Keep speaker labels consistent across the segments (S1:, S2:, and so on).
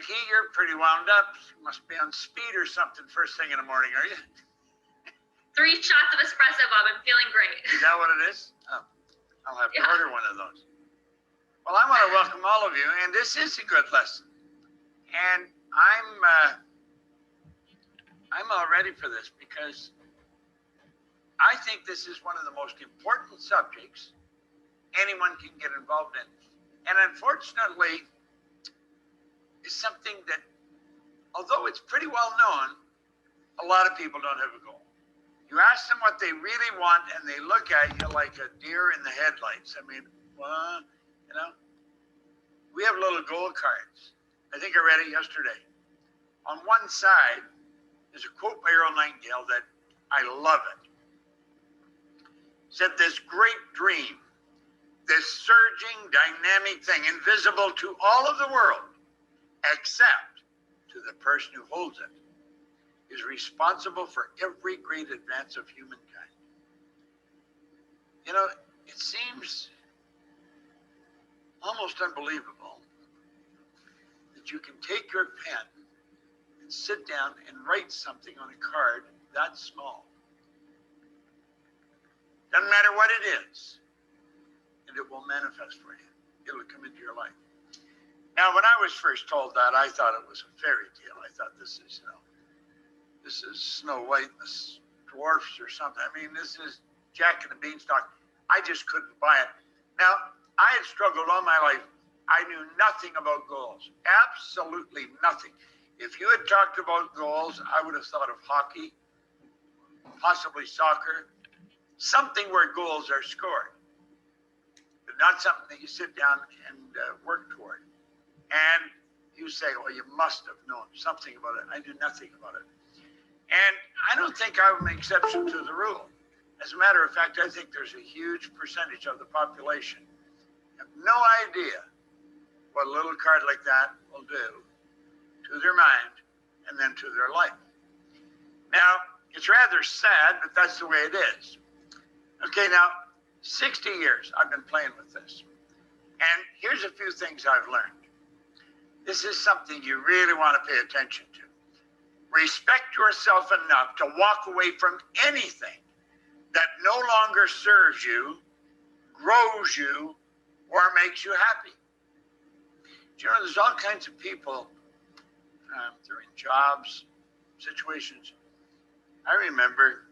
S1: you're pretty wound up. You must be on speed or something first thing in the morning, are you?
S2: 3 shots of espresso, Bob. I'm feeling great.
S1: Is that what it is? Oh, I'll have to order one of those. Well, I want to welcome all of you, and this is a good lesson. And I'm all ready for this because I think this is one of the most important subjects anyone can get involved in. And unfortunately, it's something that, although it's pretty well known, a lot of people don't have a goal. You ask them what they really want, and they look at you like a deer in the headlights. I mean, well, you know, we have little goal cards. I think I read it yesterday. On one side is a quote by Earl Nightingale that I love it. It said, "This great dream, this surging, dynamic thing, invisible to all of the world, except to the person who holds it, is responsible for every great advance of humankind." You know, it seems almost unbelievable that you can take your pen and sit down and write something on a card that small. Doesn't matter what it is, and it will manifest for you. It'll come into your life. Now, when I was first told that, I thought it was a fairy tale. I thought this is Snow White and the dwarfs or something. I mean, this is Jack and the Beanstalk. I just couldn't buy it. Now, I had struggled all my life. I knew nothing about goals, absolutely nothing. If you had talked about goals, I would have thought of hockey, possibly soccer, something where goals are scored, but not something that you sit down and work toward. And you say, well, you must have known something about it. I knew nothing about it. And I don't think I'm an exception to the rule. As a matter of fact, I think there's a huge percentage of the population have no idea what a little card like that will do to their mind and then to their life. Now, it's rather sad, but that's the way it is. Okay, now, 60 years I've been playing with this. And here's a few things I've learned. This is something you really want to pay attention to. Respect yourself enough to walk away from anything that no longer serves you, grows you, or makes you happy. Do you know, there's all kinds of people, they're in jobs, situations. I remember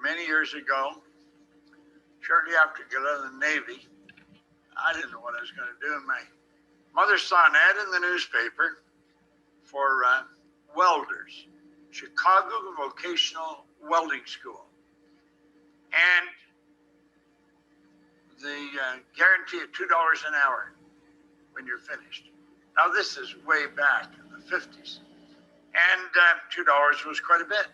S1: many years ago, shortly after I got out of the Navy, I didn't know what I was going to do. And my mother saw an ad in the newspaper for welders, Chicago Vocational Welding School. And the guarantee of $2 an hour when you're finished. Now, this is way back in the 50s. And $2 was quite a bit.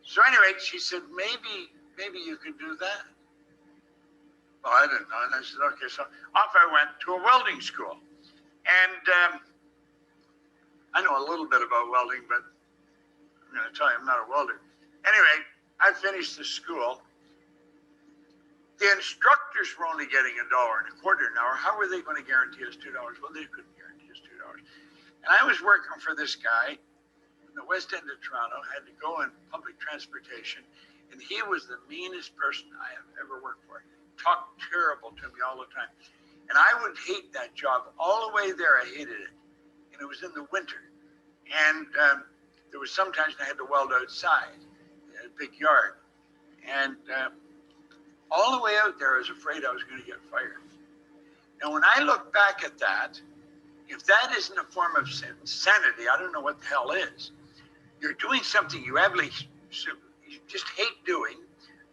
S1: So anyway, she said, maybe you could do that. Well, I didn't know. And I said, okay. So off I went to a welding school. And I know a little bit about welding, but I'm going to tell you I'm not a welder. Anyway, I finished the school. The instructors were only getting $1.25 an hour. How were they going to guarantee us $2? Well, they couldn't guarantee us $2. And I was working for this guy in the West End of Toronto, had to go in public transportation, and he was the meanest person I have ever worked for. Talked terrible to me all the time. And I would hate that job. All the way there, I hated it. And it was in the winter. And there was sometimes I had to weld outside in a big yard. And all the way out there, I was afraid I was going to get fired. Now, when I look back at that, if that isn't a form of insanity, I don't know what the hell is. You're doing something you just hate doing.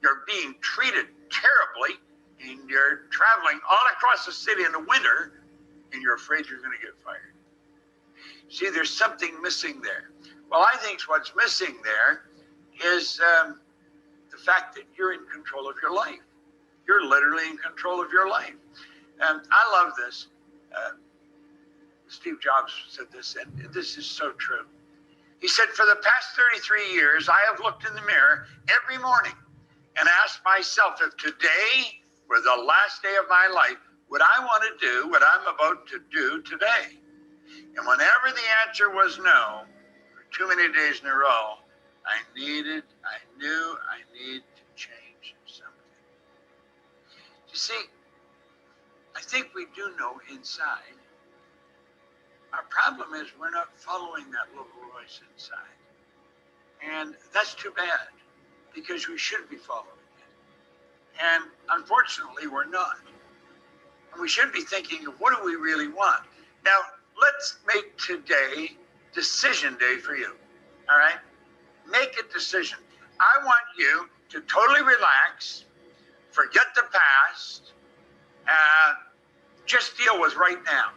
S1: You're being treated terribly, and you're traveling all across the city in the winter, and you're afraid you're going to get fired. See, there's something missing there. Well, I think what's missing there is the fact that you're in control of your life. You're literally in control of your life. And I love this. Steve Jobs said this, and this is so true. He said, for the past 33 years, I have looked in the mirror every morning and asked myself, if today were the last day of my life, would I want to do what I'm about to do today? And whenever the answer was no, for too many days in a row, I knew I need to change something. You see, I think we do know inside. Our problem is we're not following that little voice inside. And that's too bad, because we should be following it. And unfortunately, we're not. And we should be thinking of what do we really want? Now, let's make today decision day for you. All right? Make a decision. I want you to totally relax, forget the past, and just deal with right now.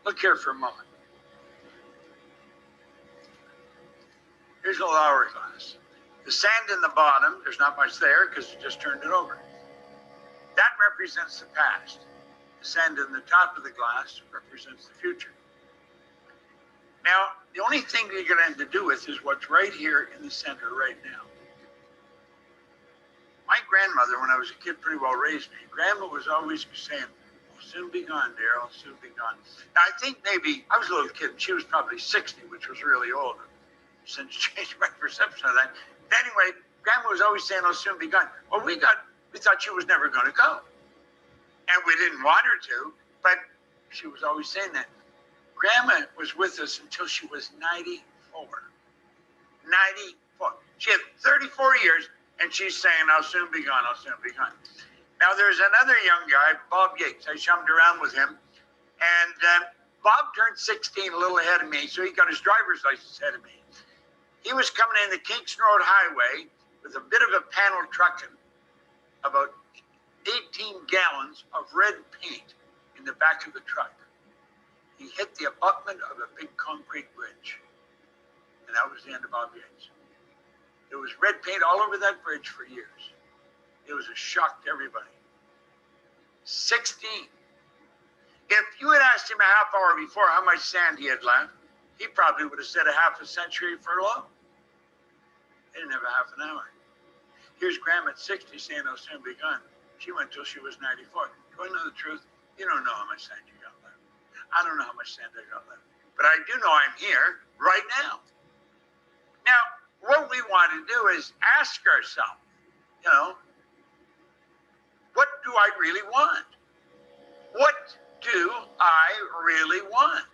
S1: Look here for a moment. Here's a little hourglass. The sand in the bottom, there's not much there because you just turned it over. That represents the past. The sand in the top of the glass represents the future. Now, the only thing you're going to have to do with is what's right here in the center right now. My grandmother, when I was a kid, pretty well raised me. Grandma was always saying, "I'll soon be gone, dear, I'll soon be gone." Now, I think maybe, I was a little kid, and she was probably 60, which was really old. Since changed my perception of that. Anyway, Grandma was always saying, "I'll soon be gone." Well, we thought she was never going to go. And we didn't want her to, but she was always saying that. Grandma was with us until she was 94. 94. She had 34 years, and she's saying, "I'll soon be gone, I'll soon be gone." Now, there's another young guy, Bob Yates. I chummed around with him. And Bob turned 16, a little ahead of me, so he got his driver's license ahead of me. He was coming in the Kingston Road Highway with a bit of a panel truck and about 18 gallons of red paint in the back of the truck. He hit the abutment of a big concrete bridge. And that was the end of Bob Yates. There was red paint all over that bridge for years. It was a shock to everybody. 16. If you had asked him a half hour before how much sand he had left, he probably would have said a half a century furlong. He didn't have a half an hour. Here's Grandma at 60 saying, "I'll soon be gone." She went till she was 94. Do I know the truth? You don't know how much sand you got left. I don't know how much sand I got left. But I do know I'm here right now. Now, what we want to do is ask ourselves, what do I really want? What do I really want?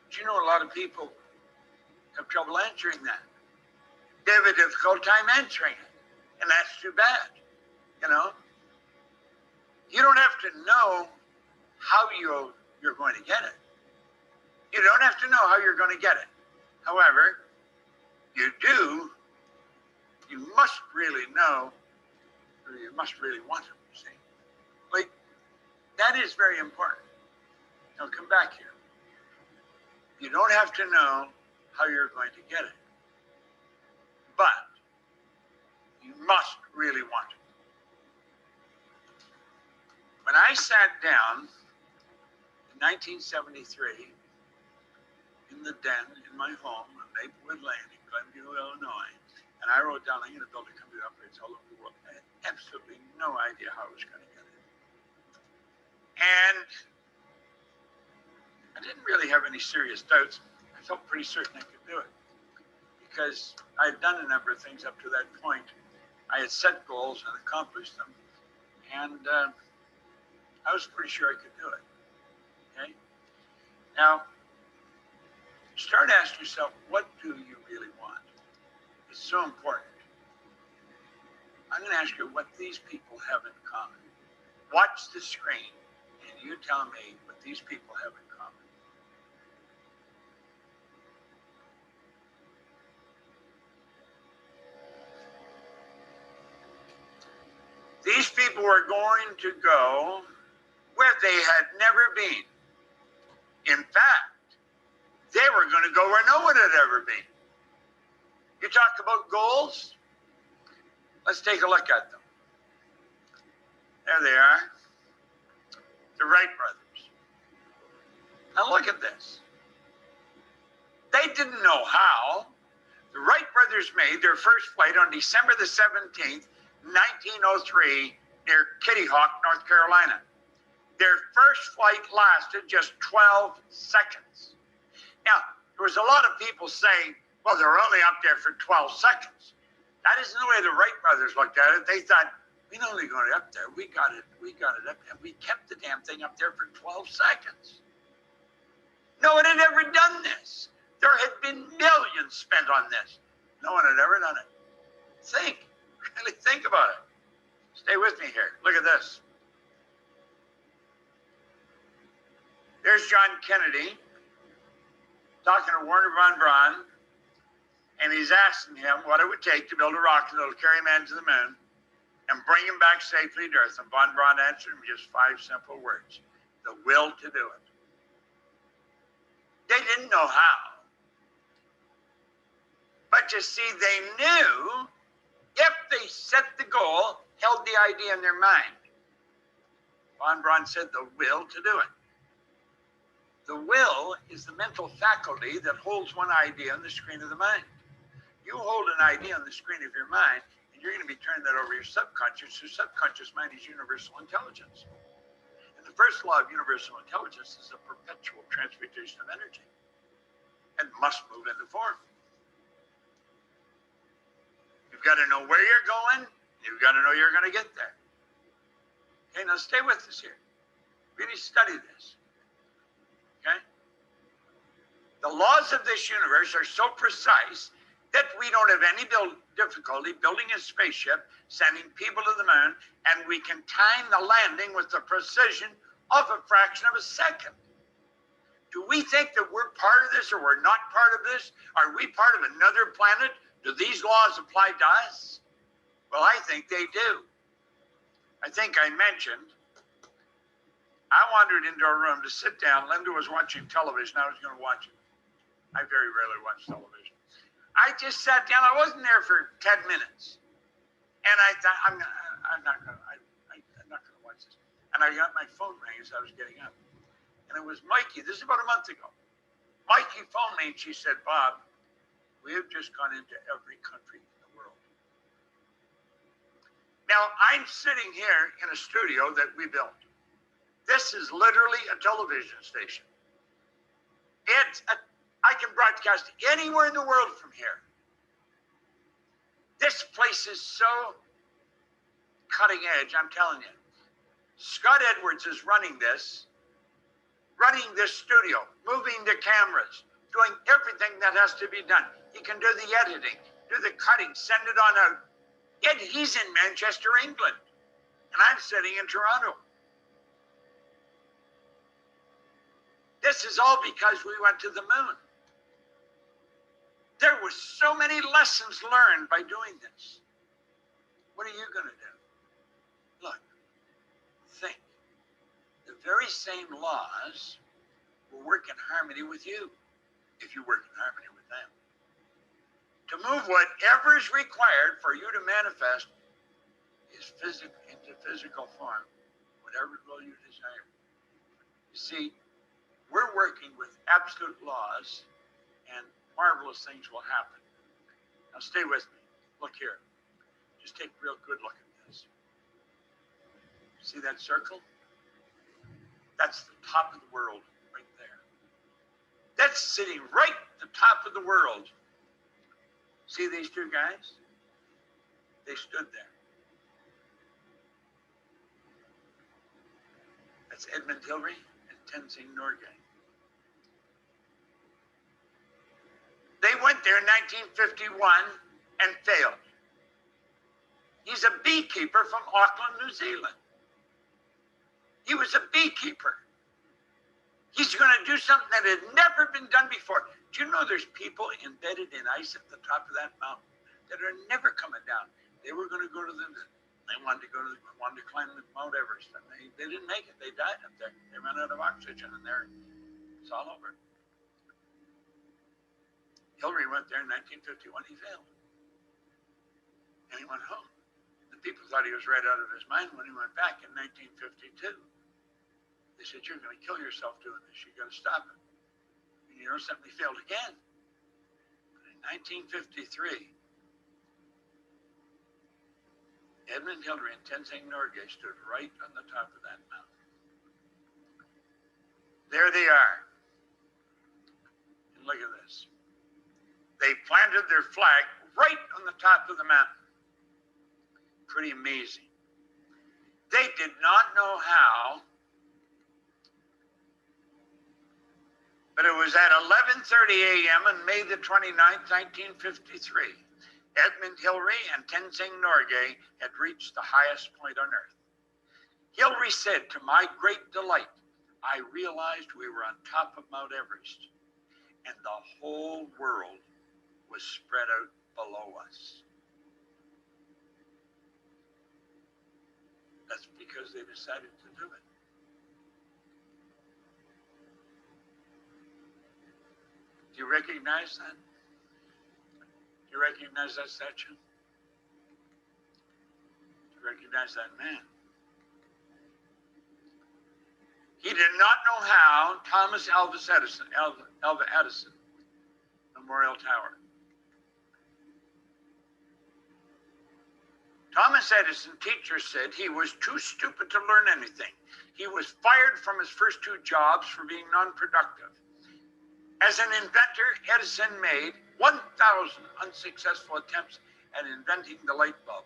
S1: Do you know a lot of people have trouble answering that? They have a difficult time answering it. And that's too bad. You don't have to know how you're going to get it. You don't have to know how you're going to get it. However, you must really know, or you must really want it, you see. Like, that is very important. Now, come back here. You don't have to know how you're going to get it. But you must really want it. When I sat down in 1973 in the den in my home on Maplewood Lane in Glenview, Illinois, and I wrote down, I'm going to build a computer operates all over the world, I had absolutely no idea how I was going to get it. And I didn't really have any serious doubts. I felt pretty certain I could do it because I had done a number of things up to that point. I had set goals and accomplished them. And I was pretty sure I could do it. Okay? Now, start asking yourself, what do you really want? It's so important. I'm going to ask you what these people have in common. Watch the screen, and you tell me what these people have in common. These people were going to go where they had never been. In fact, they were going to go where no one had ever been. You talk about goals? Let's take a look at them. There they are. The Wright brothers. Now look at this. They didn't know how. The Wright brothers made their first flight on December the 17th, 1903 near Kitty Hawk, North Carolina. Their first flight lasted just 12 seconds. Now, there was a lot of people saying, well, they were only up there for 12 seconds. That isn't the way the Wright brothers looked at it. They thought, we not only got it up there, we got it up there. We kept the damn thing up there for 12 seconds. No one had ever done this. There had been millions spent on this. No one had ever done it. Think, really think about it. Stay with me here. Look at this. There's John Kennedy talking to Wernher von Braun, and he's asking him what it would take to build a rocket that will carry man to the moon and bring him back safely to Earth. And von Braun answered him just 5 simple words: the will to do it. They didn't know how. But you see, they knew if they set the goal, held the idea in their mind. Von Braun said the will to do it. The will is the mental faculty that holds one idea on the screen of the mind. You hold an idea on the screen of your mind, and you're going to be turning that over your subconscious. Your subconscious mind is universal intelligence. And the first law of universal intelligence is a perpetual transmutation of energy and must move into form. You've got to know where you're going. You've got to know you're going to get there. Okay, now stay with us here. Really study this. Okay? The laws of this universe are so precise that we don't have any difficulty building a spaceship, sending people to the moon, and we can time the landing with the precision of a fraction of a second. Do we think that we're part of this or we're not part of this? Are we part of another planet? Do these laws apply to us? Well, I think they do. I think I mentioned I wandered into a room to sit down. Linda was watching television. I was going to watch it. I very rarely watch television. I just sat down. I wasn't there for 10 minutes. And I thought, I'm not going to watch this. And I got my phone ring as I was getting up. And it was Mikey. This is about a month ago. Mikey phoned me and she said, Bob, we have just gone into every country in the world. Now, I'm sitting here in a studio that we built. This is literally a television station. I can broadcast anywhere in the world from here. This place is so cutting edge, I'm telling you. Scott Edwards is running this studio, moving the cameras, doing everything that has to be done. He can do the editing, do the cutting, send it on out. Yet he's in Manchester, England, and I'm sitting in Toronto. This is all because we went to the moon. There were so many lessons learned by doing this. What are you going to do? Look, think. The very same laws will work in harmony with you if you work in harmony with them. To move whatever is required for you to manifest is into physical form, whatever will you desire. You see, we're working with absolute laws, and marvelous things will happen. Now stay with me. Look here. Just take a real good look at this. See that circle? That's the top of the world right there. That's sitting right at the top of the world. See these two guys? They stood there. That's Edmund Hillary and Tenzing Norgay. They went there in 1951 and failed. He's a beekeeper from Auckland, New Zealand. He was a beekeeper. He's going to do something that had never been done before. Do you know there's people embedded in ice at the top of that mountain that are never coming down? They were going to go to they wanted to climb Mount Everest, and they didn't make it. They died up there. They ran out of oxygen, and it's all over. Hillary went there in 1951. He failed. And he went home. The people thought he was right out of his mind when he went back in 1952. They said, you're going to kill yourself doing this. You're going to stop it. And you know something? He failed again. But in 1953, Edmund Hillary and Tenzing Norgay stood right on the top of that mountain. There they are. And look at this. They planted their flag right on the top of the mountain. Pretty amazing. They did not know how, but it was at 11:30 a.m. on May the 29th, 1953. Edmund Hillary and Tenzing Norgay had reached the highest point on earth. Hillary said, "To my great delight, I realized we were on top of Mount Everest, and the whole world was spread out below us." That's because they decided to do it. Do you recognize that? Do you recognize that statue? Do you recognize that man? He did not know how. Thomas Alva Edison, Memorial Tower. Thomas Edison, teachers said he was too stupid to learn anything. He was fired from his first 2 jobs for being non-productive. As an inventor, Edison made 1,000 unsuccessful attempts at inventing the light bulb.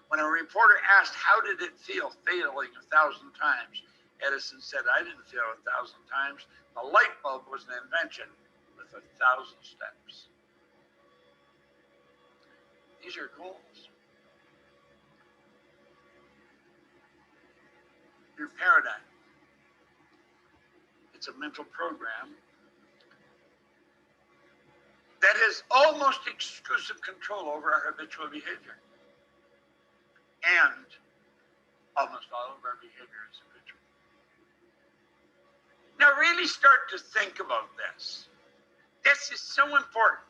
S1: When a reporter asked, how did it feel failing 1,000 times? Edison said, I didn't fail 1,000 times. The light bulb was an invention with 1,000 steps. These are goals. Your paradigm. It's a mental program that has almost exclusive control over our habitual behavior. And almost all of our behavior is habitual. Now really start to think about this. This is so important.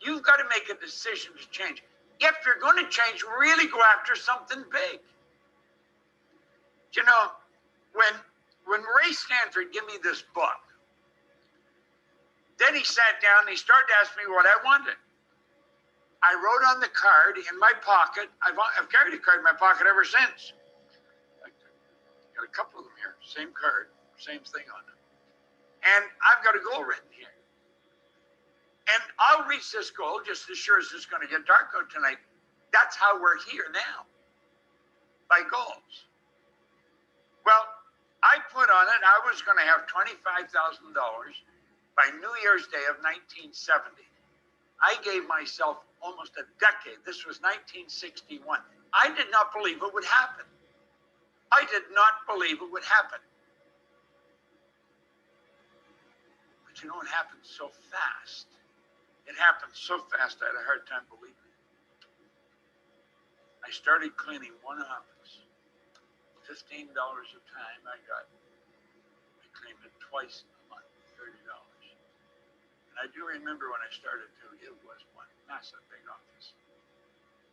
S1: You've got to make a decision to change. If you're going to change, really go after something big. You know, when Ray Stanford gave me this book, then he sat down and he started to ask me what I wanted. I wrote on the card in my pocket. I've carried a card in my pocket ever since. I got a couple of them here, same card, same thing on it. And I've got a goal written here. And I'll reach this goal just as sure as it's going to get dark out tonight. That's how we're here now, by goals. Well, I put on it, I was going to have $25,000 by New Year's Day of 1970. I gave myself almost a decade. This was 1961. I did not believe it would happen. I did not believe it would happen. But you know, it happened so fast. It happened so fast, I had a hard time believing it. I started cleaning one office. $15 a time I got. I cleaned it twice a month, $30. And I do remember when I started to, it was one massive big office.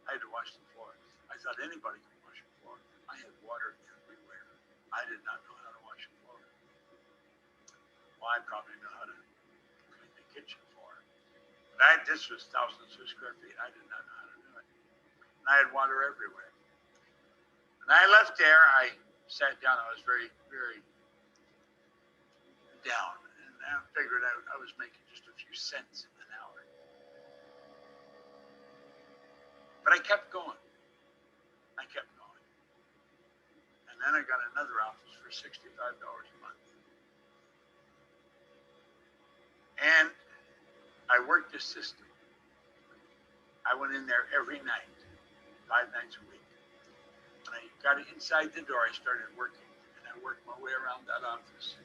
S1: I had to wash the floor. I thought anybody could wash the floor. I had water everywhere. I did not know how to wash the floor. Well, I probably know how to clean the kitchen floor. But this was thousands of square feet. I did not know how to do it. And I had water everywhere. When I left there, I sat down. I was very, very down. And I figured out I was making just a few cents an hour. But I kept going. I kept going. And then I got another office for $65 a month. And I worked the system. I went in there every night, 5 nights a week. When I got inside the door, I started working, and I worked my way around that office.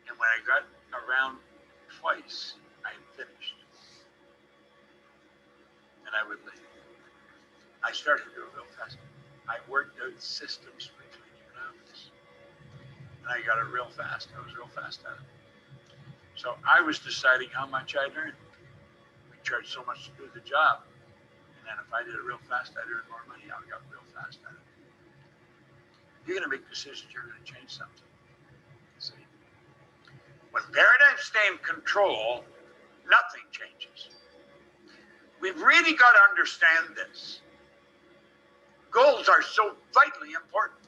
S1: And when I got around twice, I finished. And I would leave. I started to do it real fast. I worked out systems for cleaning an office. And I got it real fast. I was real fast at it. So I was deciding how much I'd earn. We charged so much to do the job. And if I did it real fast, I'd earn more money. I got real fast at it. You're going to make decisions. You're going to change something. See? When paradigms stay in control, nothing changes. We've really got to understand this. Goals are so vitally important.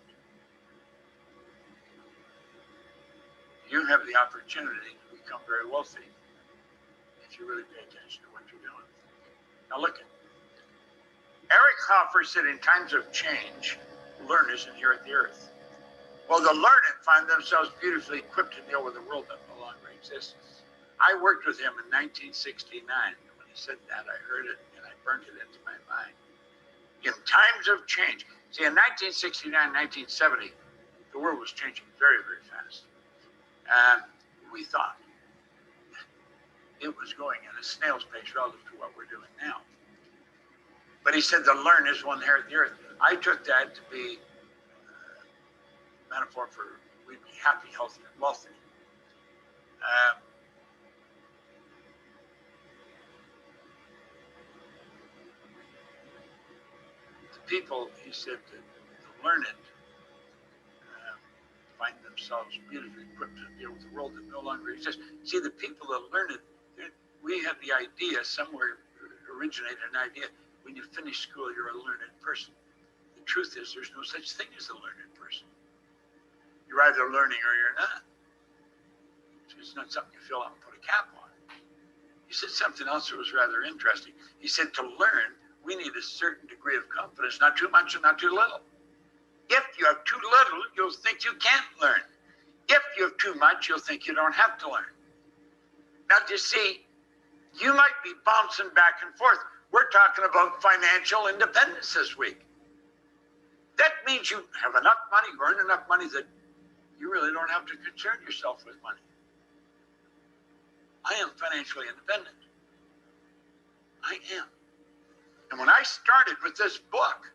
S1: You have the opportunity to become very wealthy if you really pay attention to what you're doing. Now look at Eric Hoffer said, in times of change, learners inherit the earth. Well, the learned find themselves beautifully equipped to deal with a world that no longer exists. I worked with him in 1969. When he said that, I heard it and I burnt it into my mind. In times of change. See, in 1969, 1970, the world was changing very, very fast. And we thought it was going at a snail's pace relative to what we're doing now. But he said the learners will inherit the earth. I took that to be a metaphor for we'd be happy, healthy, and wealthy. The people, he said, the learned find themselves beautifully equipped to deal with a world that no longer exists. See, the people that learn it, we had the idea somewhere, originated an idea, when you finish school, you're a learned person. The truth is, there's no such thing as a learned person. You're either learning or you're not. So it's not something you fill out and put a cap on. He said something else that was rather interesting. He said to learn, we need a certain degree of confidence, not too much and not too little. If you have too little, you'll think you can't learn. If you have too much, you'll think you don't have to learn. Now, you see, you might be bouncing back and forth. We're talking about financial independence this week. That means you have enough money, earn enough money that you really don't have to concern yourself with money. I am financially independent. I am. And when I started with this book,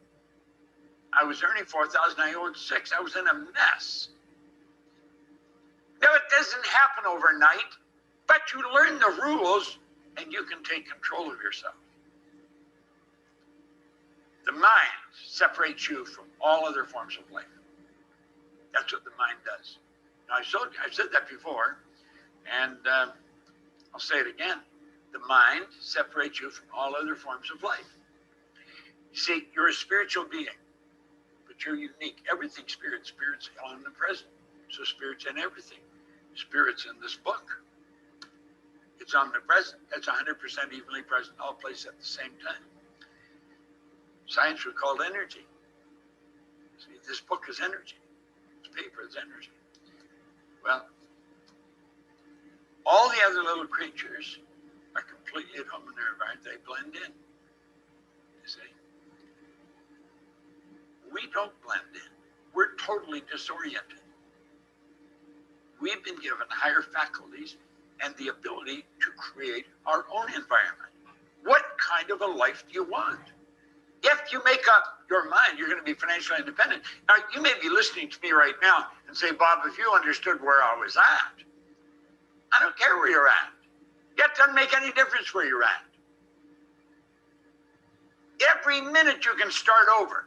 S1: I was earning $4,000, I owed $6,000. I was in a mess. Now, it doesn't happen overnight, but you learn the rules and you can take control of yourself. The mind separates you from all other forms of life. That's what the mind does. Now, I've said that before, and I'll say it again. The mind separates you from all other forms of life. You see, you're a spiritual being, but you're unique. Everything spirit's omnipresent. So spirit's in everything. Spirit's in this book. It's omnipresent. It's 100% evenly present, all places at the same time. Science would call it energy. See, this book is energy. It's paper, it's energy. Well, all the other little creatures are completely at home in their environment. They blend in. You see? We don't blend in. We're totally disoriented. We've been given higher faculties and the ability to create our own environment. What kind of a life do you want? If you make up your mind, you're going to be financially independent. Now, you may be listening to me right now and say, Bob, if you understood where I was at, I don't care where you're at. It doesn't make any difference where you're at. Every minute you can start over.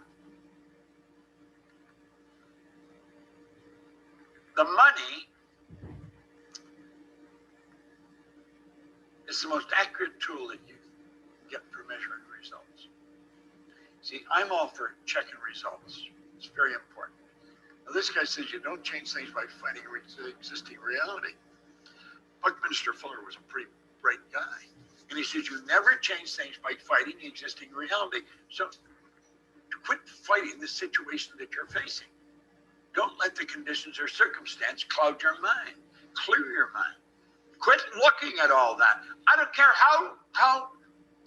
S1: The money is the most accurate tool that you get for measuring results. See, I'm all for checking results. It's very important. Now, this guy says you don't change things by fighting existing reality. Buckminster Fuller was a pretty bright guy. And he says you never change things by fighting existing reality. So quit fighting the situation that you're facing. Don't let the conditions or circumstance cloud your mind. Clear your mind. Quit looking at all that. I don't care how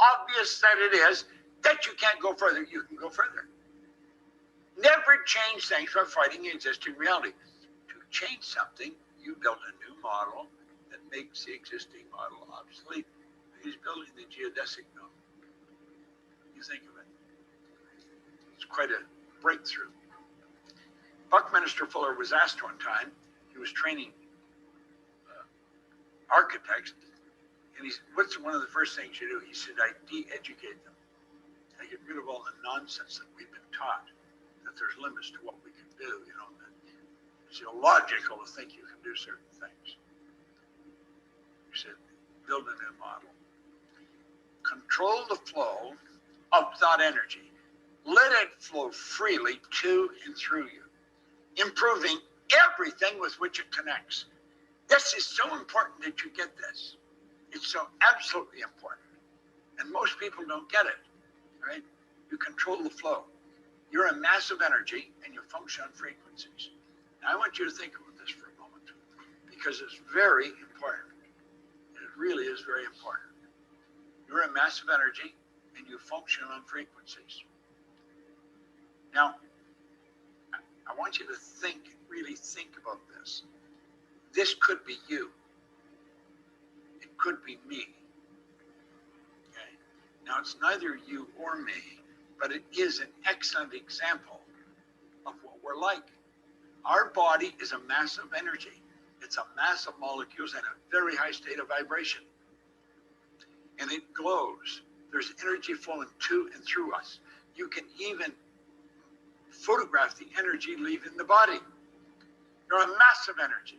S1: obvious that it is that you can't go further. You can go further. Never change things by fighting existing reality. To change something, you build a new model that makes the existing model obsolete. He's building the geodesic node. You think of it. It's quite a breakthrough. Buckminster Fuller was asked one time, he was training architects, and he said, what's one of the first things you do? He said, I de-educate them. I get rid of all the nonsense that we've been taught, that there's limits to what we can do, you know, that it's illogical to think you can do certain things. He said, build a new model. Control control the flow of thought energy. Let it flow freely to and through you, improving everything with which it connects. This is so important that you get this. It's so absolutely important. And most people don't get it, right? You control the flow. You're a mass of energy and you function on frequencies. Now I want you to think about this for a moment because it's very important. It really is very important. You're a mass of energy and you function on frequencies. Now, I want you to think, really think about this. This could be you. It could be me. Okay? Now, it's neither you or me, but it is an excellent example of what we're like. Our body is a mass of energy. It's a mass of molecules in a very high state of vibration. And it glows. There's energy flowing to and through us. You can even photograph the energy leaving the body. You're a mass of energy.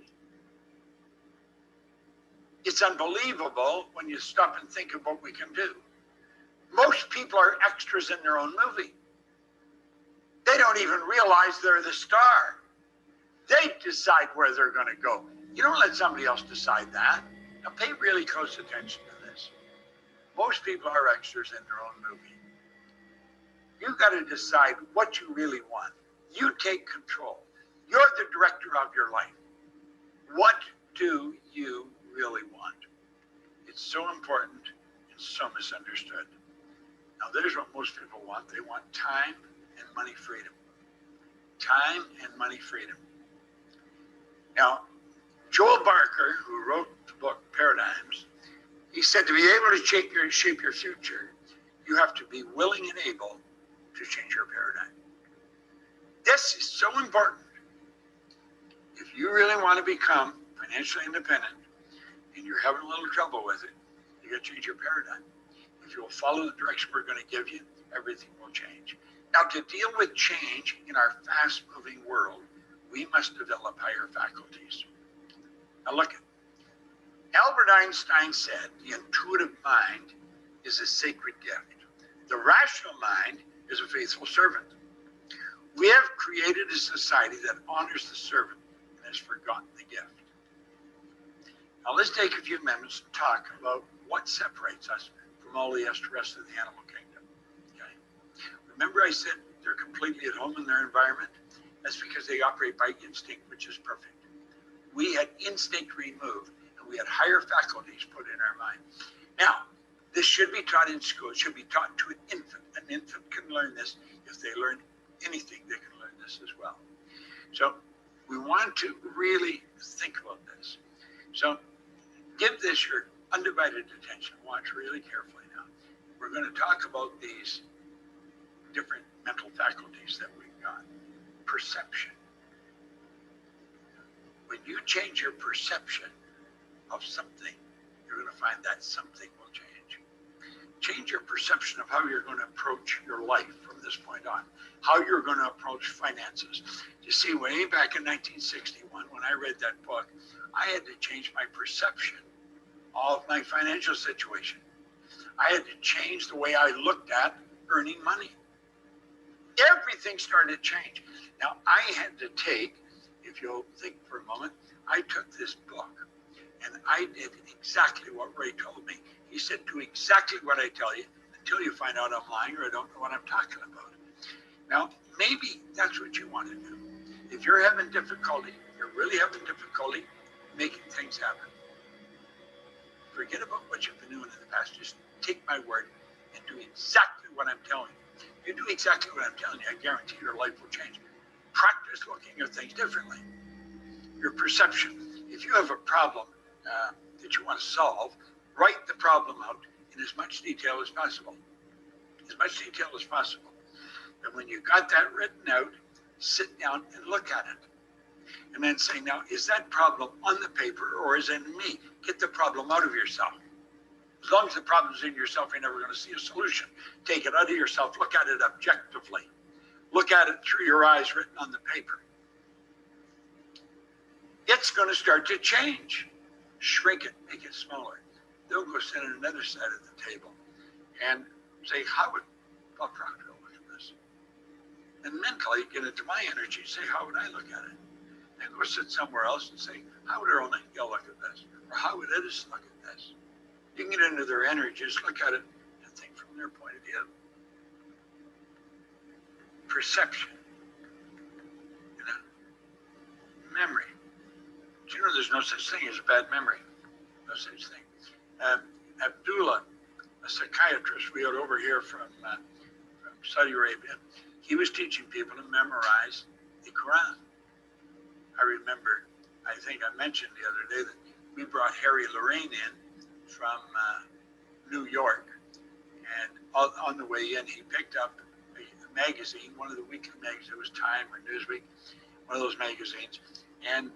S1: It's unbelievable when you stop and think of what we can do. Most people are extras in their own movie. They don't even realize they're the star. They decide where they're going to go. You don't let somebody else decide that. Now pay really close attention to this. Most people are extras in their own movie. You've got to decide what you really want. You take control. You're the director of your life. What do you really want? It's so important and so misunderstood. Now, there's what most people want. They want time and money freedom. Time and money freedom. Now, Joel Barker, who wrote the book Paradigms, he said to be able to shape your future, you have to be willing and able to change your paradigm. This is so important. If you really want to become financially independent and you're having a little trouble with it, you got to change your paradigm. If you'll follow the direction we're going to give you, everything will change. Now, to deal with change in our fast-moving world, we must develop higher faculties. Now, look at Albert Einstein said the intuitive mind is a sacred gift. The rational mind is a faithful servant. We have created a society that honors the servant and has forgotten the gift. Now let's take a few minutes to talk about what separates us from all the rest of the animal kingdom. Okay? Remember I said they're completely at home in their environment? That's because they operate by instinct, which is perfect. We had instinct removed and we had higher faculties put in our mind. Now, this should be taught in school. It should be taught to an infant. An infant can learn this. If they learn anything, they can learn this as well. So we want to really think about this. So give this your undivided attention. Watch really carefully now. We're going to talk about these different mental faculties that we've got. Perception. When you change your perception of something, you're going to find that something will change. Change your perception of how you're going to approach your life from this point on, how you're going to approach finances. You see, way back in 1961, when I read that book, I had to change my perception of my financial situation. I had to change the way I looked at earning money. Everything started to change. Now, I had to take, if you'll think for a moment, I took this book and I did exactly what Ray told me. He said, do exactly what I tell you until you find out I'm lying or I don't know what I'm talking about. Now, maybe that's what you want to do. If you're having difficulty, you're really having difficulty making things happen, forget about what you've been doing in the past. Just take my word and do exactly what I'm telling you. If you do exactly what I'm telling you, I guarantee your life will change. Practice looking at things differently. Your perception. If you have a problem that you want to solve, write the problem out in as much detail as possible. As much detail as possible. And when you got that written out, sit down and look at it. And then say, now, is that problem on the paper or is it in me? Get the problem out of yourself. As long as the problem's in yourself, you're never going to see a solution. Take it out of yourself. Look at it objectively. Look at it through your eyes written on the paper. It's going to start to change. Shrink it, make it smaller. Don't go sit on another side of the table. and say, how would Bob Proctor look at this? And mentally get into my energy, say, how would I look at it? And go sit somewhere else and say, how would Earl Nightingale look at this? Or how would Edison look at this? You can get into their energies, look at it, and think from their point of view. Perception, you know, memory. Do you know there's no such thing as a bad memory? No such thing. Abdullah, a psychiatrist we had over here from Saudi Arabia, he was teaching people to memorize the Quran. I remember, I think I mentioned the other day that we brought Harry Lorraine in from New York, and on the way in, he picked up a magazine, one of the weekly magazines. It was Time or Newsweek, one of those magazines, and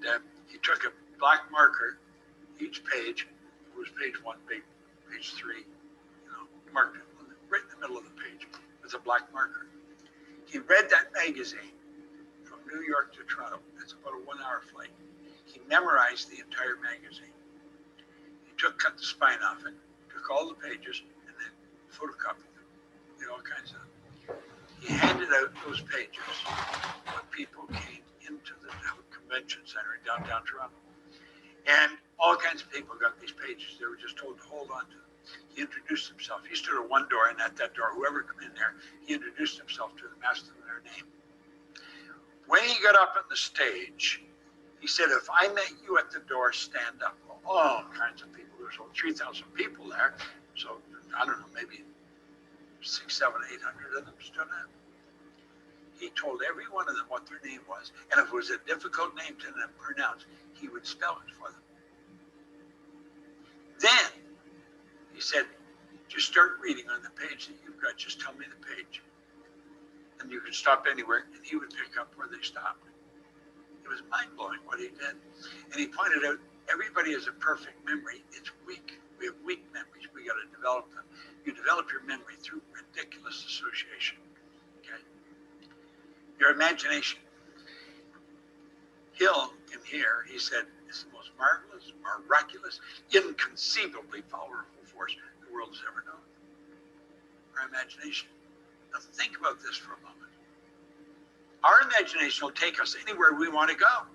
S1: he took a black marker, each page, it was page 1, page 3, you know, marked it right in the middle of the page with a black marker. He read that magazine from New York to Toronto. It's about a 1-hour flight. He memorized the entire magazine. He cut the spine off it, took all the pages, and then photocopied them. Did all kinds of them. He handed out those pages when people came into the convention center in downtown Toronto. And all kinds of people got these pages. They were just told to hold on to them. He introduced himself. He stood at one door, and at that door, whoever came in there, he introduced himself to them, asked them their name. When he got up on the stage, he said, if I met you at the door, stand up. Well, all kinds of people. There's over 3,000 people there. So, I don't know, maybe 600, 700, 800 of them stood up. He told every one of them what their name was. And if it was a difficult name to pronounce, he would spell it for them. Then, he said, just start reading on the page that you've got. Just tell me the page. And you could stop anywhere, and he would pick up where they stopped. It was mind-blowing what he did. And he pointed out, everybody has a perfect memory. It's weak. We have weak memories. We got to develop them. You develop your memory through ridiculous association. Okay? Your imagination. Hill, in here, he said, it's the most marvelous, miraculous, inconceivably powerful force the world has ever known. Our imagination. Now think about this for a moment. Our imagination will take us anywhere we want to go.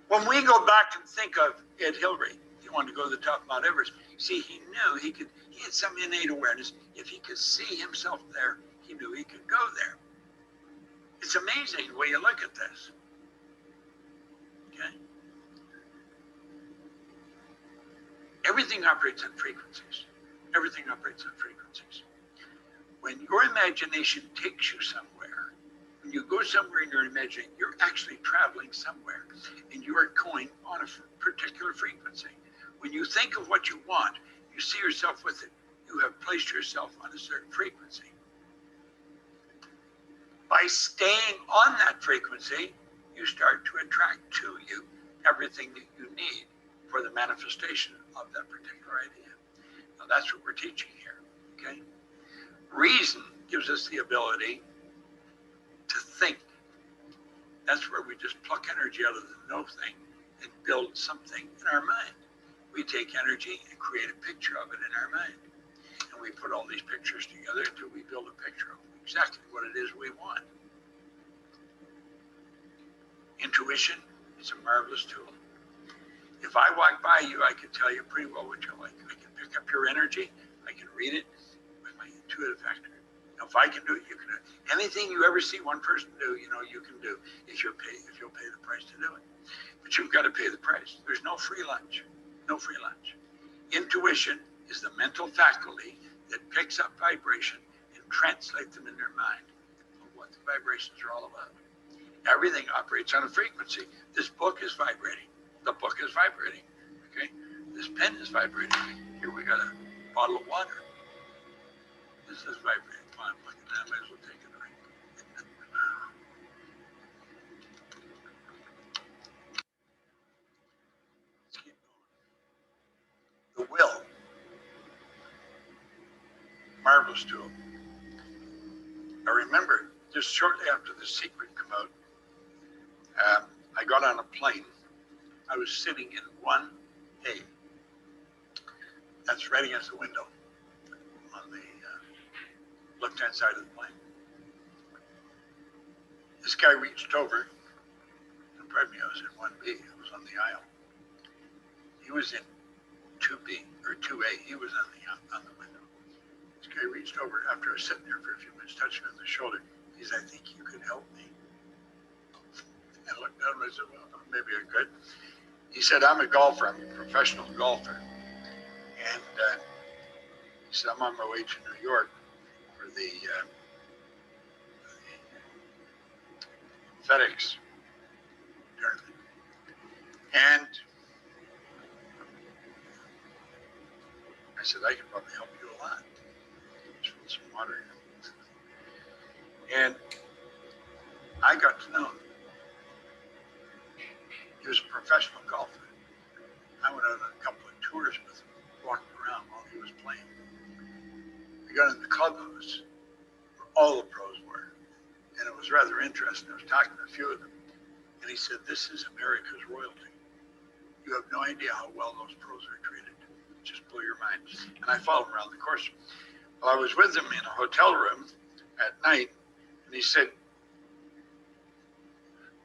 S1: When we go back and think of Ed Hillary, he wanted to go to the top of Mount Everest. See, he knew he had some innate awareness. If he could see himself there, he knew he could go there. It's amazing the way you look at this. Okay? Everything operates on frequencies. Everything operates on frequencies. When your imagination takes you somewhere, when you go somewhere in your imagination, you're actually traveling somewhere, and you are going on a particular frequency. When you think of what you want, you see yourself with it. You have placed yourself on a certain frequency. By staying on that frequency, you start to attract to you everything that you need for the manifestation of that particular idea. Now that's what we're teaching here, okay? Reason gives us the ability to think. That's where we just pluck energy out of the no thing and build something in our mind. We take energy and create a picture of it in our mind. And we put all these pictures together until we build a picture of exactly what it is we want. Intuition is a marvelous tool. If I walk by you, I can tell you pretty well what you like. I can pick up your energy. I can read it with my intuitive factor. Now, if I can do it, you can do it. Anything you ever see one person do, you know you can do if you'll pay the price to do it. But you've got to pay the price. There's no free lunch. No free lunch. Intuition is the mental faculty that picks up vibration and translates them in their mind of what the vibrations are all about. Everything operates on a frequency. This book is vibrating. The book is vibrating. Okay? This pen is vibrating. Here we got a bottle of water. This is vibrating. Come on, look at that. I might as well take a drink. Let's keep going. The will. Marvelous tool. I remember just shortly after The Secret came out, I got on a plane. I was sitting in 1A. That's right against the window on the left-hand side of the plane. This guy reached over, and pardon me, I was in 1B, I was on the aisle. He was in 2B, or 2A, he was on the window. This guy reached over after I was sitting there for a few minutes, touching me on the shoulder. He said, I think you could help me. And I looked at him and I said, well, maybe I could. He said, I'm a golfer, I'm a professional golfer. And he said, I'm on my way to New York for the FedEx tournament. And I said, I could probably help you a lot. Just put some water in. And I got to know him. He was a professional golfer. I went on a couple of tours with him, walking around while he was playing. We got in the clubhouse where all the pros were. And it was rather interesting. I was talking to a few of them. And he said, this is America's royalty. You have no idea how well those pros are treated. Just blow your mind. And I followed him around the course. Well, I was with him in a hotel room at night. And he said,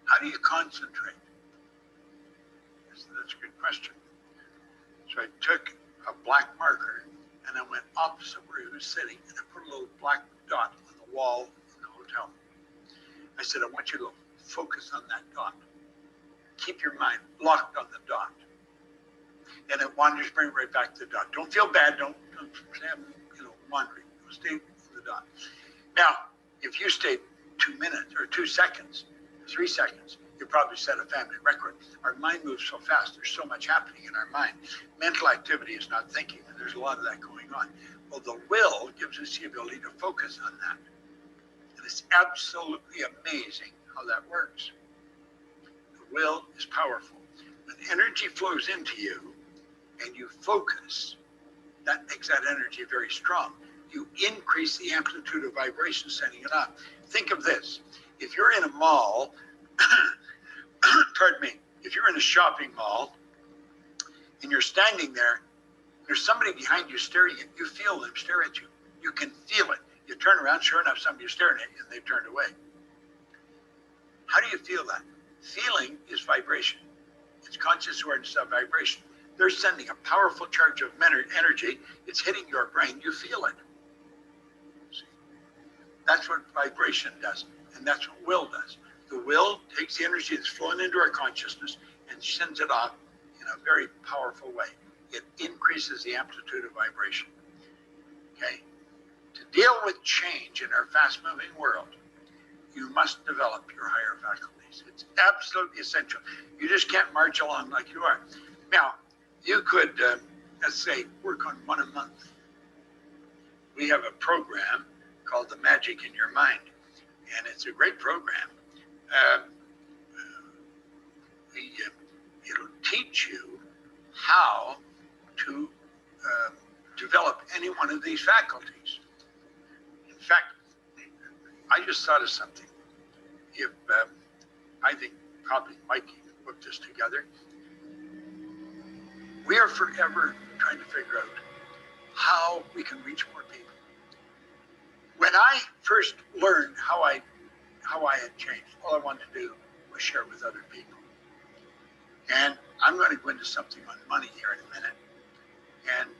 S1: how do you concentrate? I said, that's a good question. So I took a black marker and I went opposite where he was sitting and I put a little black dot on the wall in the hotel. I said, I want you to focus on that dot. Keep your mind locked on the dot. And it wanders, bring it right back to the dot. Don't feel bad. Don't say I'm, wandering. Stay in the dot. Now, if you stayed 2 minutes or 2 seconds, 3 seconds, you probably set a family record. Our mind moves so fast. There's so much happening in our mind. Mental activity is not thinking, and there's a lot of that going on. Well, the will gives us the ability to focus on that. And it's absolutely amazing how that works. The will is powerful. When energy flows into you and you focus, that makes that energy very strong. You increase the amplitude of vibration setting it up. Think of this. If you're in a mall, pardon me, if you're in a shopping mall and you're standing there, there's somebody behind you staring at you. You feel them stare at you. You can feel it. You turn around, sure enough, somebody's staring at you and they've turned away. How do you feel that? Feeling is vibration. It's conscious awareness of vibration. They're sending a powerful charge of energy. It's hitting your brain. You feel it. See? That's what vibration does. And that's what will does. The will takes the energy that's flowing into our consciousness and sends it off in a very powerful way. It increases the amplitude of vibration. Okay? To deal with change in our fast-moving world, you must develop your higher faculties. It's absolutely essential. You just can't march along like you are. Now, you could, let's say, work on one a month. We have a program called The Magic in Your Mind, and it's a great program. It'll teach you how to develop any one of these faculties. In fact, I just thought of something. If I think probably Mikey can put this together. We are forever trying to figure out how we can reach more people. When I first learned how I had changed, all I wanted to do was share it with other people. And I'm going to go into something on money here in a minute. And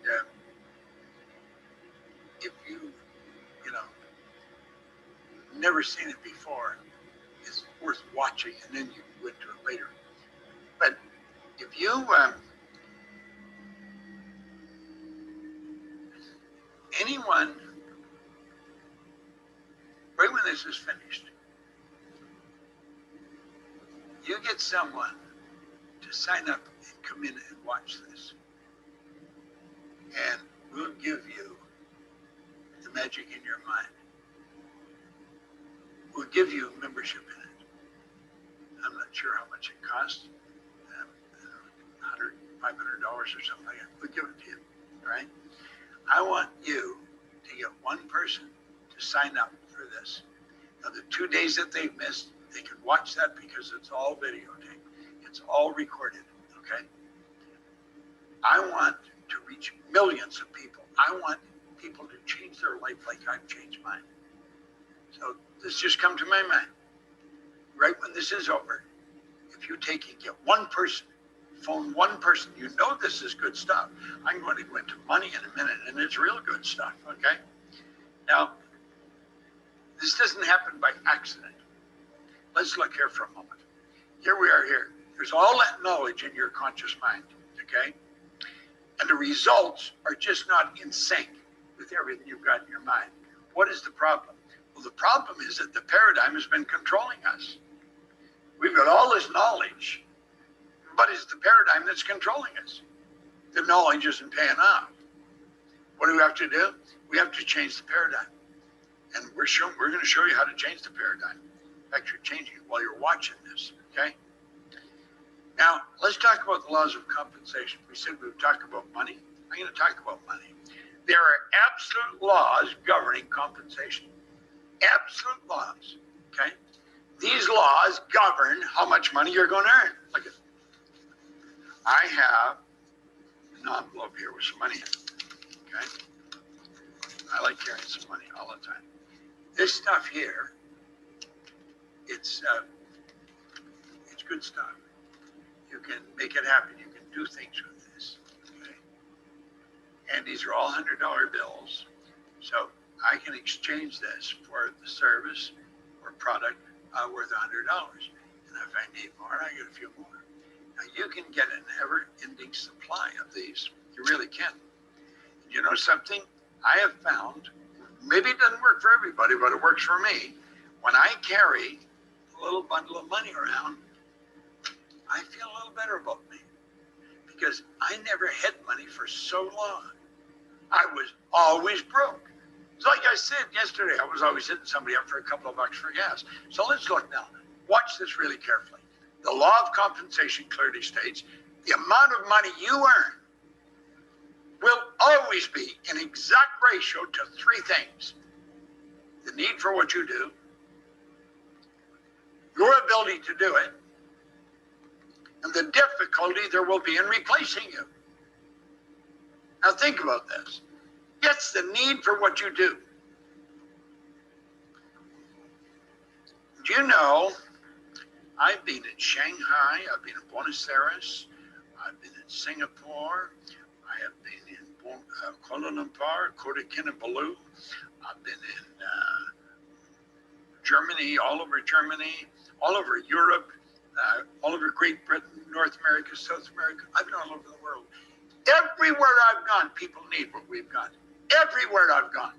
S1: if you never seen it before, it's worth watching, and then you can go into it later. But if you anyone, right when this is finished, you get someone to sign up and come in and watch this, and we'll give you the magic in your mind. We'll give you a membership in it. I'm not sure how much it costs, $100, $500 or something like that. We'll give it to you, all right? I want you to get one person to sign up for this. Now, the 2 days that they've missed, they can watch that because it's all videotaped. It's all recorded, okay? I want to reach millions of people. I want people to change their life like I've changed mine. So this just come to my mind. Right when this is over, if you take and get one person, phone one person, you know this is good stuff. I'm going to go into money in a minute, and it's real good stuff, okay? Now, this doesn't happen by accident. Let's look here for a moment. Here we are here. There's all that knowledge in your conscious mind, okay? And the results are just not in sync with everything you've got in your mind. What is the problem? Well, the problem is that the paradigm has been controlling us. We've got all this knowledge, but it's the paradigm that's controlling us. The knowledge isn't paying off. What do we have to do? We have to change the paradigm. And we're going to show you how to change the paradigm. In fact, you're changing it while you're watching this, okay? Now, let's talk about the laws of compensation. We said we would talk about money. I'm going to talk about money. There are absolute laws governing compensation. Absolute laws, okay? These laws govern how much money you're going to earn. Look at it. I have an envelope here with some money in it, okay? I like carrying some money all the time. This stuff here, it's good stuff. You can make it happen. You can do things with this, okay? And these are all $100 bills. So I can exchange this for the service or product worth $100. And if I need more, I get a few more. Now you can get a never-ending supply of these. You really can. You know something? I have found, maybe it doesn't work for everybody, but it works for me. When I carry a little bundle of money around, I feel a little better about me because I never had money for so long. I was always broke. It's like I said yesterday, I was always hitting somebody up for a couple of bucks for gas. So let's look now. Watch this really carefully. The law of compensation clearly states the amount of money you earn will always be in exact ratio to three things: the need for what you do, your ability to do it, and the difficulty there will be in replacing you. Now think about this. It's the need for what you do. Do you know, I've been in Shanghai, I've been in Buenos Aires, I've been in Singapore, I have been in Kuala Lumpur, Kota Kinabalu, I've been in Germany, all over Europe, all over Great Britain, North America, South America. I've been all over the world. Everywhere I've gone, people need what we've got. Everywhere I've gone,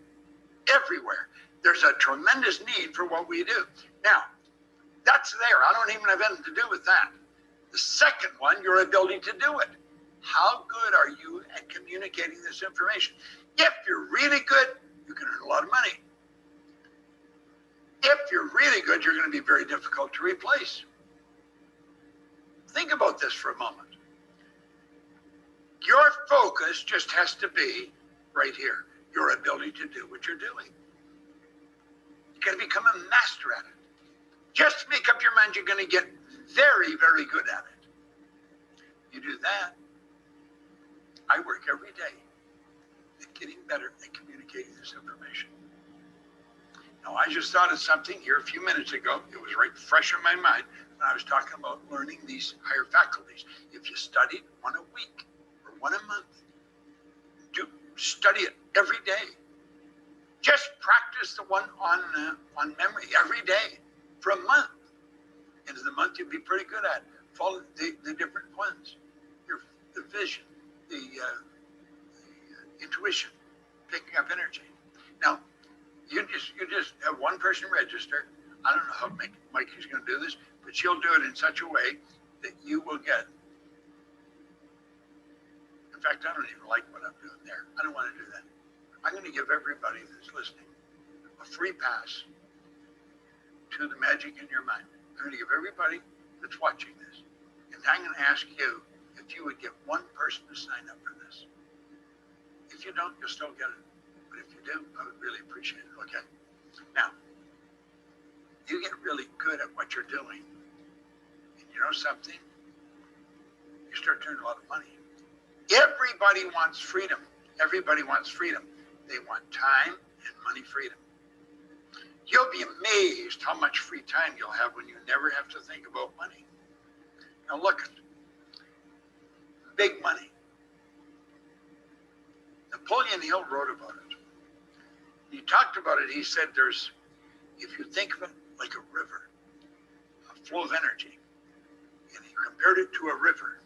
S1: everywhere. There's a tremendous need for what we do. Now, that's there. I don't even have anything to do with that. The second one, your ability to do it. How good are you at communicating this information? If you're really good, you can earn a lot of money. If you're really good, you're going to be very difficult to replace. Think about this for a moment. Your focus just has to be right here. Your ability to do what you're doing. You got to become a master at it. Just make up your mind you're going to get very, very good at it. You do that. I work every day at getting better at communicating this information. Now, I just thought of something here a few minutes ago. It was right fresh in my mind when I was talking about learning these higher faculties. If you studied one a week or one a month, study it every day. Just practice the one on memory every day for a month. Into the month, you'll be pretty good at it. Follow the different ones. The vision, the intuition, picking up energy. Now, you just have one person register. I don't know how Mikey's going to do this, but she'll do it in such a way that you will get. In fact, I don't even like what I'm doing there. I don't want to do that. I'm going to give everybody that's listening a free pass to the magic in your mind. I'm going to give everybody that's watching this. And I'm going to ask you if you would get one person to sign up for this. If you don't, you'll still get it. But if you do, I would really appreciate it. Okay? Now, you get really good at what you're doing. And you know something? You start to earn a lot of money. Everybody wants freedom. Everybody wants freedom. They want time and money freedom. You'll be amazed how much free time you'll have when you never have to think about money. Now look at big money. Napoleon Hill wrote about it. He talked about it. He said if you think of it like a river, a flow of energy, and he compared it to a river.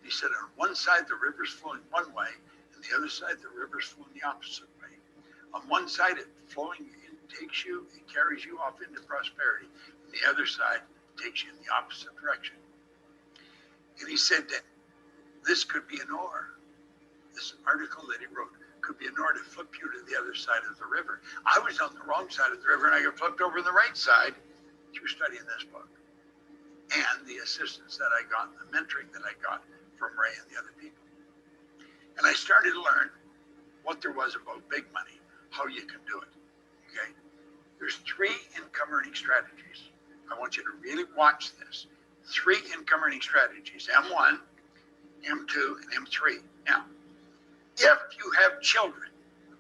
S1: He said on one side the river's flowing one way, and the other side the river's flowing the opposite way. On one side it flowing, it takes you, it carries you off into prosperity. And the other side takes you in the opposite direction. And he said that this could be an oar. This article that he wrote could be an oar to flip you to the other side of the river. I was on the wrong side of the river and I got flipped over to the right side through studying this book. And the assistance that I got, the mentoring that I got from Ray and the other people. And I started to learn what there was about big money, how you can do it, okay? There's 3 income earning strategies. I want you to really watch this. 3 income earning strategies, M1, M2, and M3. Now, if you have children,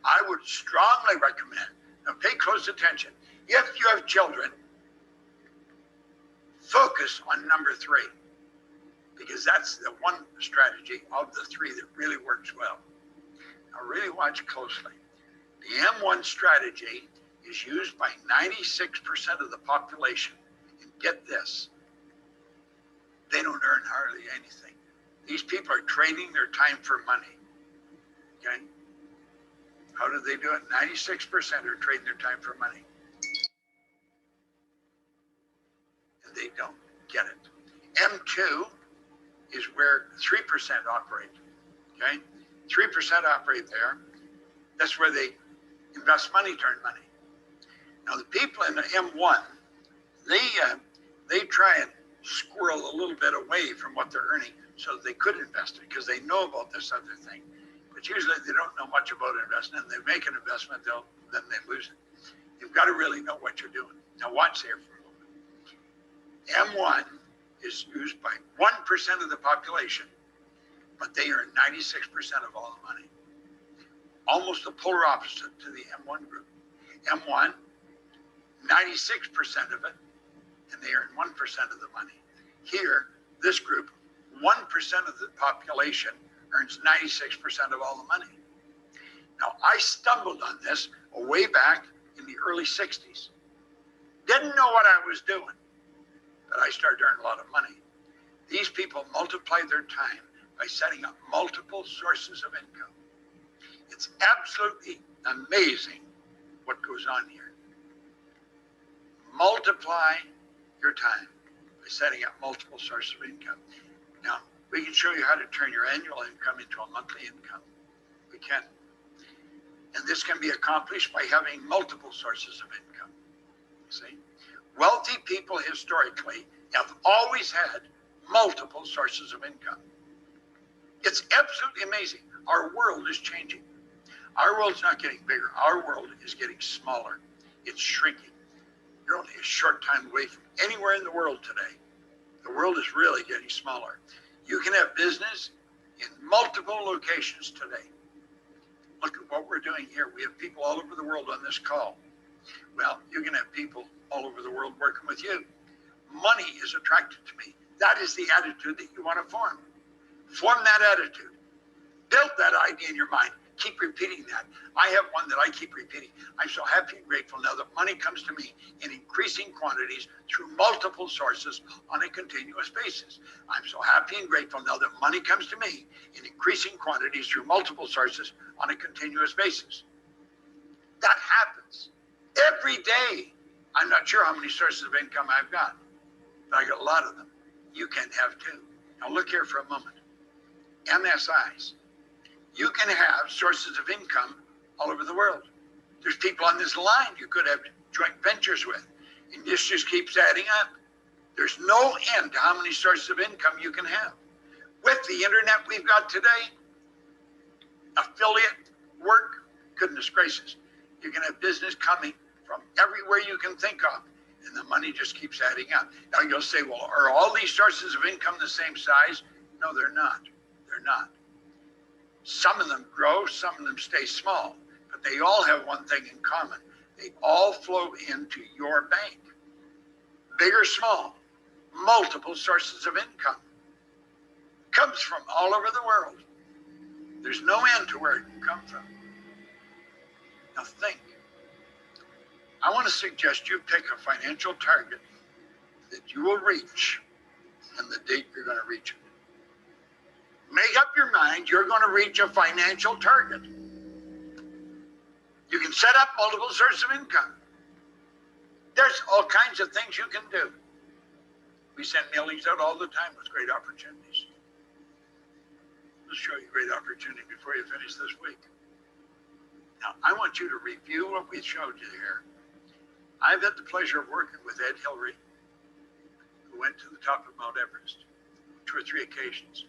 S1: I would strongly recommend, now pay close attention, if you have children, focus on number 3, because that's the one strategy of the 3 that really works well. Now really watch closely. The M1 strategy is used by 96% of the population. And get this, they don't earn hardly anything. These people are trading their time for money, okay? How do they do it? 96% are trading their time for money. And they don't get it. M2 is where 3% operate, okay? 3% operate there. That's where they invest money to earn money. Now the people in the M1, they try and squirrel a little bit away from what they're earning so that they could invest it because they know about this other thing. But usually they don't know much about investment, and they make an investment, then they lose it. You've got to really know what you're doing. Now watch there for a moment. M1 is used by 1% of the population, but they earn 96% of all the money. Almost the polar opposite to the M1 group. M1, 96% of it, and they earn 1% of the money. Here, this group, 1% of the population earns 96% of all the money. Now, I stumbled on this way back in the early 60s. Didn't know what I was doing, but I started to earn a lot of money. These people multiply their time by setting up multiple sources of income. It's absolutely amazing what goes on here. Multiply your time by setting up multiple sources of income. Now, we can show you how to turn your annual income into a monthly income. We can. And this can be accomplished by having multiple sources of income. See? Wealthy people historically have always had multiple sources of income. It's absolutely amazing. Our world is changing. Our world's not getting bigger. Our world is getting smaller. It's shrinking. You're only a short time away from anywhere in the world today. The world is really getting smaller. You can have business in multiple locations today. Look at what we're doing here. We have people all over the world on this call. Well, you're going to have people all over the world working with you. Money is attracted to me. That is the attitude that you want to form. Form that attitude. Build that idea in your mind. Keep repeating that. I have one that I keep repeating. I'm so happy and grateful now that money comes to me in increasing quantities through multiple sources on a continuous basis. I'm so happy and grateful now that money comes to me in increasing quantities through multiple sources on a continuous basis. That happens every day. I'm not sure how many sources of income I've got, but I got a lot of them. You can have too. Now look here for a moment. MSIs. You can have sources of income all over the world. There's people on this line you could have joint ventures with, and this just keeps adding up. There's no end to how many sources of income you can have. With the internet we've got today, affiliate work, goodness gracious, you can have business coming from everywhere you can think of, and the money just keeps adding up. Now you'll say, well, are all these sources of income the same size? No, they're not. They're not. Some of them grow, some of them stay small, but but they all have one thing in common. They all flow into your bank. Big or small, multiple sources of income. Comes from all over the world. There's no end to where it can come from. Now think. I want to suggest you pick a financial target that you will reach and the date you're going to reach it. Make up your mind you're going to reach a financial target. You can set up multiple sources of income. There's all kinds of things you can do. We send mailings out all the time with great opportunities. I'll show you a great opportunity before you finish this week. Now, I want you to review what we showed you here. I've had the pleasure of working with Ed Hillary, who went to the top of Mount Everest 2 or 3 occasions.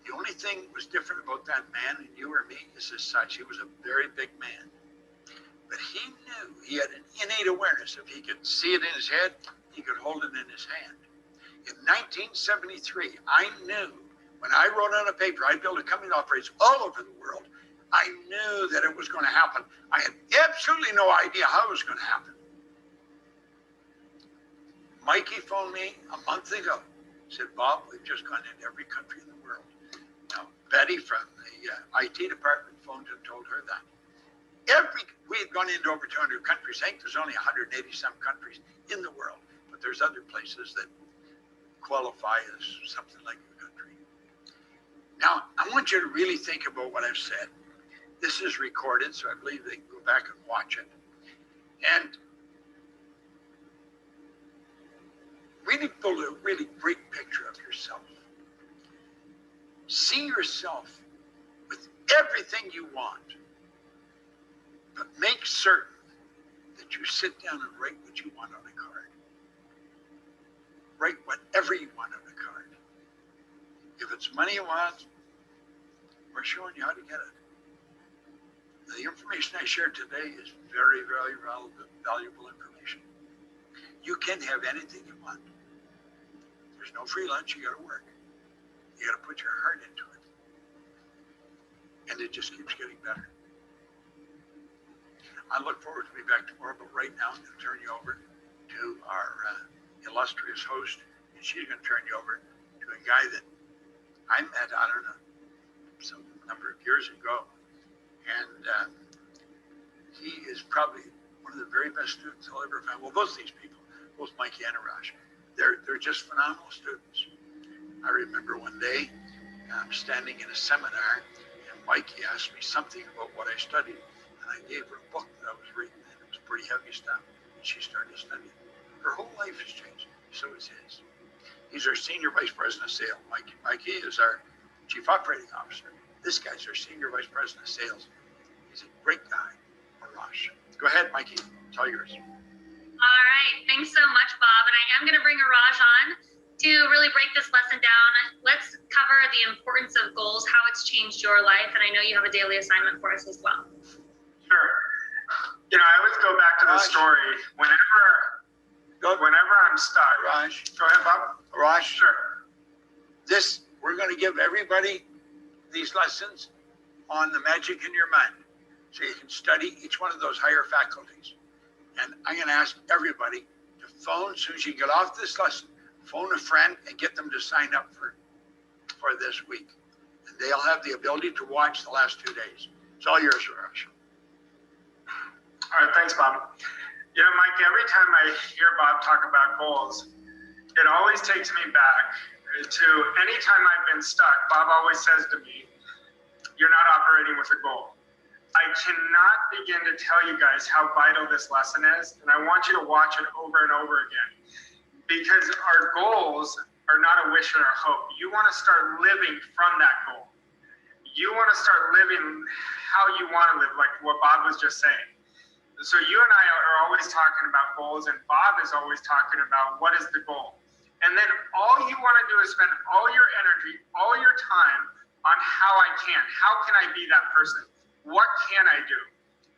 S1: The only thing that was different about that man and you or me is as such. He was a very big man. But he knew, he had an innate awareness. If he could see it in his head, he could hold it in his hand. In 1973, I knew when I wrote on a paper, I'd build a company that operates all over the world. I knew that it was going to happen. I had absolutely no idea how it was going to happen. Mikey phoned me a month ago. Said, Bob, we've just gone into every country in the world. Now, Betty from the IT department phoned and told her that. We had gone into over 200 countries. I think there's only 180 some countries in the world, but there's other places that qualify as something like a country. Now, I want you to really think about what I've said. This is recorded, so I believe they can go back and watch it. And really build a really great picture of yourself. See yourself with everything you want, but make certain that you sit down and write what you want on a card. Write whatever you want on a card. If it's money you want, we're showing you how to get it. The information I shared today is very, very valuable information. You can have anything you want. There's no free lunch, you gotta work. You gotta put your heart into it. And it just keeps getting better. I look forward to be back tomorrow, but right now I'm gonna turn you over to our illustrious host, and she's gonna turn you over to a guy that I met, I don't know, some number of years ago. And he is probably one of the very best students I'll ever find. Well, both these people, both Mikey and Arash, they're just phenomenal students. I remember one day I'm standing in a seminar and Mikey asked me something about what I studied. And I gave her a book that I was reading, and it was pretty heavy stuff. And she started studying. Her whole life has changed. So is his. He's our Senior Vice President of Sales. Mikey is our Chief Operating Officer. This guy's our Senior Vice President of Sales. He's a great guy, Arash. Go ahead, Mikey. It's all yours.
S2: All right. Thanks so much, Bob. And I am going to bring Arash on to really break this lesson down. Let's cover the importance of goals, how it's changed your life. And I know you have a daily assignment for us as well.
S3: Sure. You know, I always go back to the story whenever I'm stuck.
S1: Arash.
S3: Go ahead, Bob.
S1: Arash.
S3: Sure.
S1: We're going to give everybody these lessons on the magic in your mind. So you can study each one of those higher faculties. And I'm going to ask everybody to phone, as soon as you get off this lesson, phone a friend and get them to sign up for this week. And they'll have the ability to watch the last 2 days. It's all yours, Arash.
S3: All right, thanks, Bob. You know, Mike, every time I hear Bob talk about goals, it always takes me back to any time I've been stuck. Bob always says to me, you're not operating with a goal. I cannot begin to tell you guys how vital this lesson is, and I want you to watch it over and over again, because our goals are not a wish or a hope. You want to start living from that goal. You want to start living how you want to live, like what Bob was just saying. So you and I are always talking about goals, and Bob is always talking about what is the goal. And then all you want to do is spend all your energy, all your time on how I can. How can I be that person? What can I do?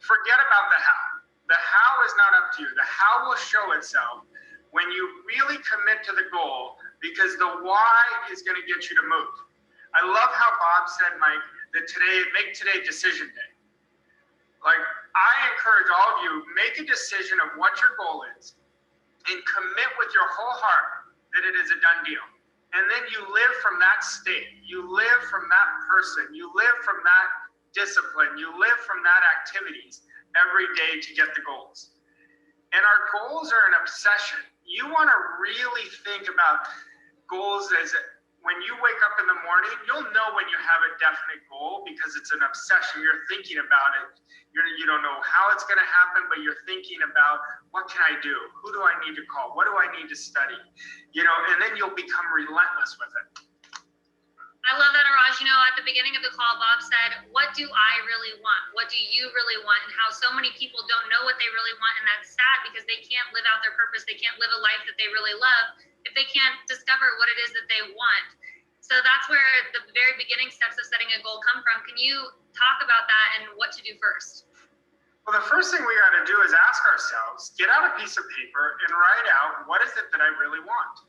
S3: Forget about the how. The how is not up to you. The how will show itself when you really commit to the goal, because the why is going to get you to move. I love how Bob said, Mike, that make today decision day. Like, encourage all of you, make a decision of what your goal is and commit with your whole heart that it is a done deal. And then you live from that state. You live from that person. You live from that discipline. You live from that activities every day to get the goals. And our goals are an obsession. You want to really think about goals as when you wake up in the morning, you'll know when you have a definite goal because it's an obsession. You're thinking about it. You don't know how it's going to happen, but you're thinking about, what can I do? Who do I need to call? What do I need to study? And then you'll become relentless with it.
S2: I love that, Araj. At the beginning of the call, Bob said, what do I really want? What do you really want? And how so many people don't know what they really want. And that's sad because they can't live out their purpose. They can't live a life that they really love if they can't discover what it is that they want. So that's where the very beginning steps of setting a goal come from. Can you talk about that and what to do first?
S3: Well, the first thing we got to do is ask ourselves, get out a piece of paper and write out, what is it that I really want?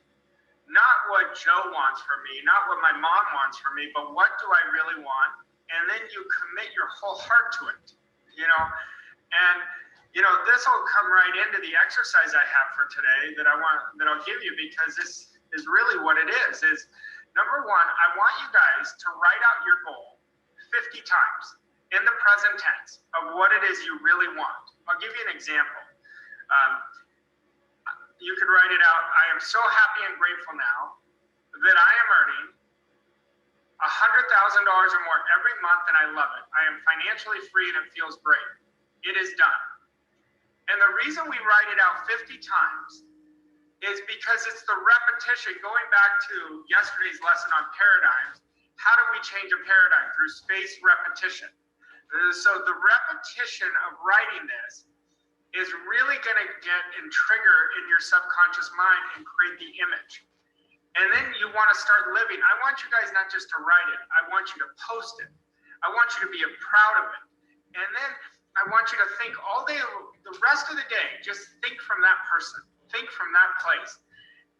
S3: Not what Joe wants for me, not what my mom wants for me, but what do I really want? And then you commit your whole heart to it, And, this will come right into the exercise I have for today that I'll give you, because this is really what it is number one, I want you guys to write out your goal 50 times in the present tense of what it is you really want. I'll give you an example. You could write it out. I am so happy and grateful now that I am earning $100,000 or more every month, and I love it. I am financially free and it feels great. It is done. And the reason we write it out 50 times is because it's the repetition. Going back to yesterday's lesson on paradigms, how do we change a paradigm? Through spaced repetition. So the repetition of writing this is really going to get and trigger in your subconscious mind and create the image. And then you want to start living. I want you guys not just to write it, I want you to post it. I want you to be proud of it. And then I want you to think all day, the rest of the day, just think from that person, think from that place.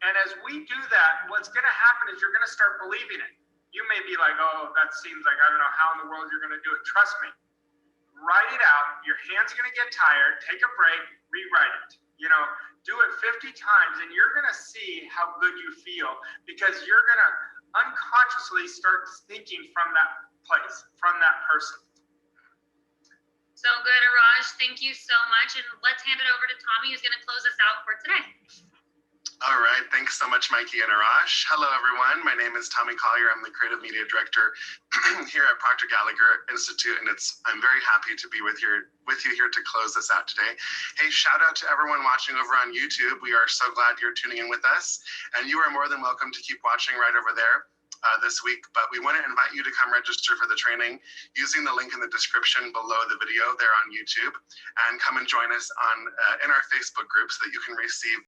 S3: And as we do that, what's going to happen is you're going to start believing it. You may be like, oh, that seems like, I don't know how in the world you're going to do it. Trust me. Write it out. Your hand's going to get tired. Take a break. Rewrite it. Do it 50 times, and you're going to see how good you feel, because you're going to unconsciously start thinking from that place, from that person.
S2: So good, Araj. Thank you so much. And let's hand it over to Tommy, who's going to close us out for today.
S4: All right. Thanks so much, Mikey and Araj. Hello, everyone. My name is Tommy Collier. I'm the Creative Media Director here at Proctor Gallagher Institute, and I'm very happy to be with you here to close this out today. Hey, shout out to everyone watching over on YouTube. We are so glad you're tuning in with us, and you are more than welcome to keep watching right over there this week. But we want to invite you to come register for the training using the link in the description below the video there on YouTube, and come and join us in our Facebook group so that you can receive